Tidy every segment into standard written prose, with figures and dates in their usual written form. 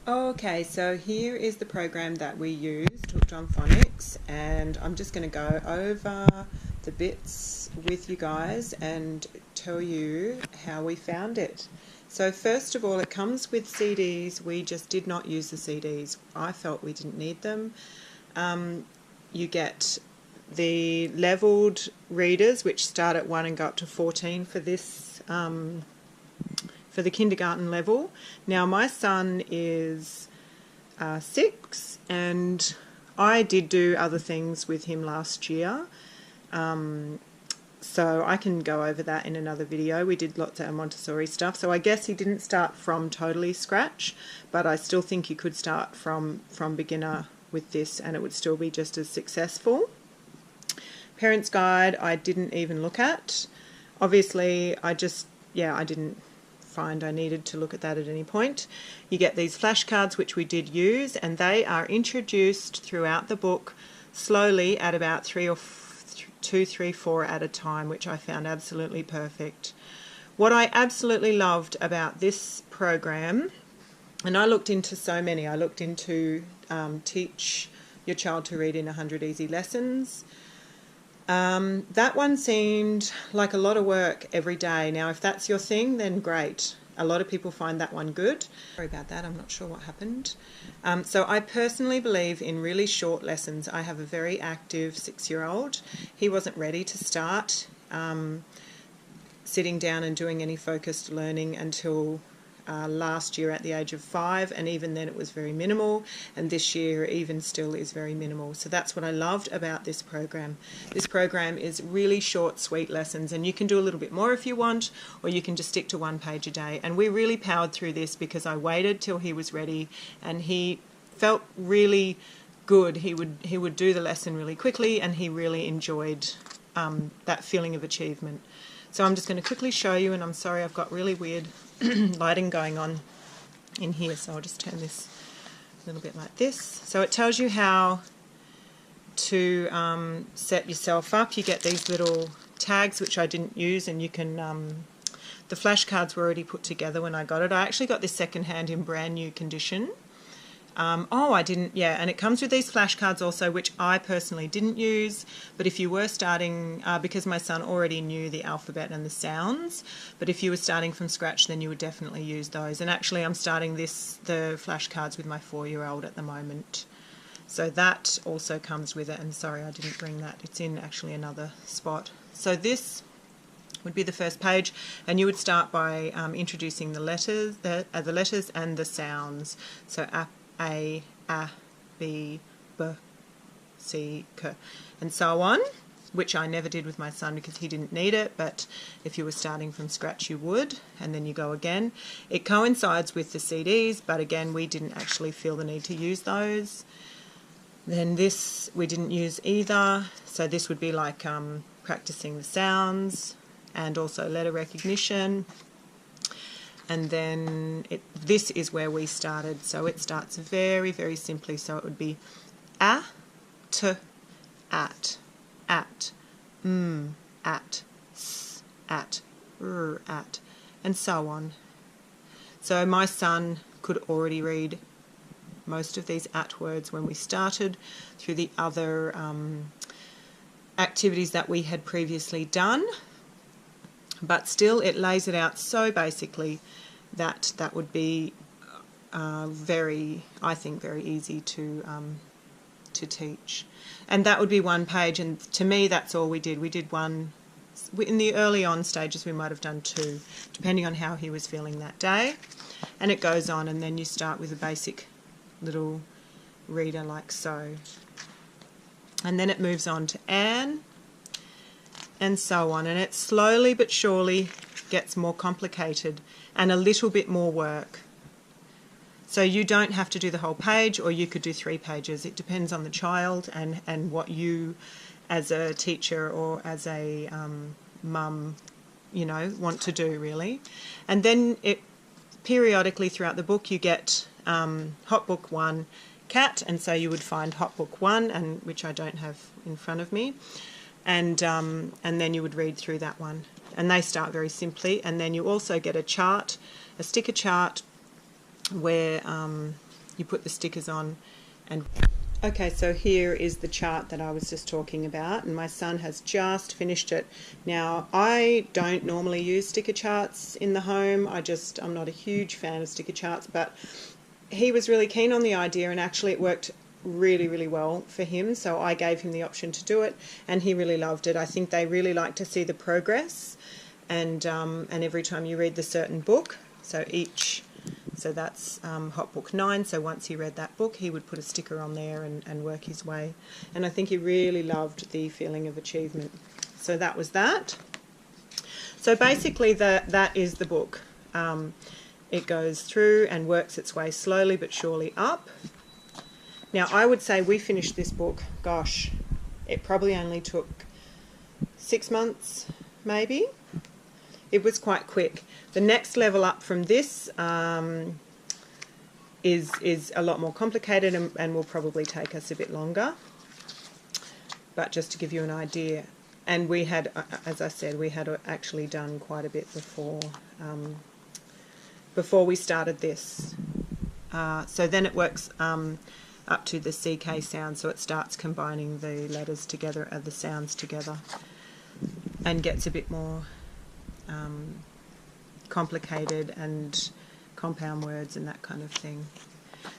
Okay, so here is the program that we used, Hooked on Phonics, and I'm just going to go over the bits with you guys and tell you how we found it. So first of all, it comes with CDs. We just did not use the CDs. I felt we didn't need them. You get the levelled readers, which start at 1 and go up to 14 for this for the kindergarten level. Now my son is 6, and I did do other things with him last year, so I can go over that in another video. We did lots of Montessori stuff, so I guess he didn't start from totally scratch, but I still think you could start from beginner with this and it would still be just as successful. Parents Guide I didn't even look at. Obviously I didn't find I needed to look at that at any point. You get these flashcards, which we did use, and they are introduced throughout the book slowly at about 2, 3, 4 at a time, which I found absolutely perfect. What I absolutely loved about this program, and I looked into so many, I looked into Teach Your Child to Read in 100 Easy Lessons. That one seemed like a lot of work every day. Now, if that's your thing, then great. A lot of people find that one good. Sorry about that, I'm not sure what happened. So I personally believe in really short lessons. I have a very active 6-year-old. He wasn't ready to start sitting down and doing any focused learning until last year at the age of 5, and even then it was very minimal, and this year even still is very minimal. So that's what I loved about this program. This program is really short, sweet lessons, and you can do a little bit more if you want, or you can just stick to 1 page a day. And we really powered through this because I waited till he was ready, and he felt really good. He would do the lesson really quickly, and he really enjoyed that feeling of achievement. So I'm just going to quickly show you, and I'm sorry I've got really weird lighting going on in here, so I'll just turn this a little bit like this. So it tells you how to set yourself up. You get these little tags, which I didn't use, and you can the flashcards were already put together when I got it. I actually got this second-hand in brand new condition. And it comes with these flashcards also, which I personally didn't use, but if you were starting, because my son already knew the alphabet and the sounds, but if you were starting from scratch, then you would definitely use those. And actually I'm starting the flashcards with my 4-year-old at the moment. So that also comes with it, and sorry I didn't bring that, it's in actually another spot. So this would be the first page, and you would start by introducing the letters and the sounds. So A, B, B, C, K, and so on, which I never did with my son because he didn't need it, but if you were starting from scratch you would, and then you go again. It coincides with the CDs, but again we didn't actually feel the need to use those. Then this we didn't use either, so this would be like practicing the sounds and also letter recognition. And then this is where we started. So it starts very, very simply. So it would be a, t, at, at, s, at, r, at, and so on. So my son could already read most of these at words when we started through the other activities that we had previously done. But still it lays it out so basically that that would be I think very easy to teach. And that would be 1 page, and to me that's all we did. We did one. In the early on stages we might have done 2, depending on how he was feeling that day. And it goes on, and then you start with a basic little reader like so. And then it moves on to Anne, and so on, and it slowly but surely gets more complicated and a little bit more work. So you don't have to do the whole page, or you could do 3 pages. It depends on the child and what you as a teacher or as a mum, want to do really. And then periodically throughout the book you get Hot Book 1 Cat, and so you would find Hot Book 1, and which I don't have in front of me. And then you would read through that one, and they start very simply. And then you also get a chart, a sticker chart, where you put the stickers on. And okay, so here is the chart that I was just talking about, and my son has just finished it. Now, I don't normally use sticker charts in the home. I'm not a huge fan of sticker charts, but he was really keen on the idea, and actually it worked really, really well for him, so I gave him the option to do it, and he really loved it. I think they really like to see the progress, and every time you read the certain book, so that's Hot Book 9, so once he read that book, he would put a sticker on there and work his way, and I think he really loved the feeling of achievement. So that was that. So basically that is the book. It goes through and works its way slowly but surely up. Now, I would say we finished this book, gosh, it probably only took 6 months, maybe. It was quite quick. The next level up from this is a lot more complicated and will probably take us a bit longer. But just to give you an idea, and we had, as I said, we had actually done quite a bit before we started this. So then it works up to the CK sound, so it starts combining the letters together, the sounds together, and gets a bit more complicated and compound words and that kind of thing.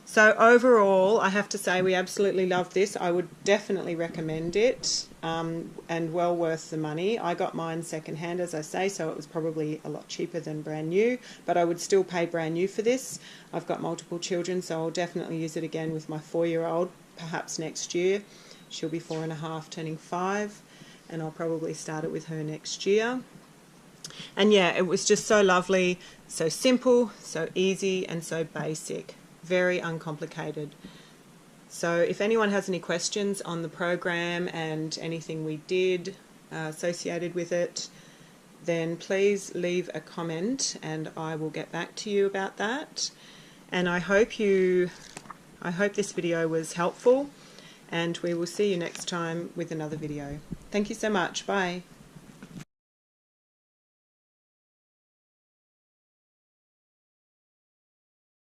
So overall, I have to say we absolutely love this. I would definitely recommend it, and well worth the money. I got mine secondhand, as I say, so it was probably a lot cheaper than brand new, but I would still pay brand new for this. I've got multiple children, so I'll definitely use it again with my 4-year-old, perhaps next year. She'll be 4.5, turning 5, and I'll probably start it with her next year. And yeah, it was just so lovely, so simple, so easy, and so basic. Very uncomplicated. So if anyone has any questions on the program and anything we did associated with it, then please leave a comment and I will get back to you about that. And I hope this video was helpful, and we will see you next time with another video. Thank you so much. Bye.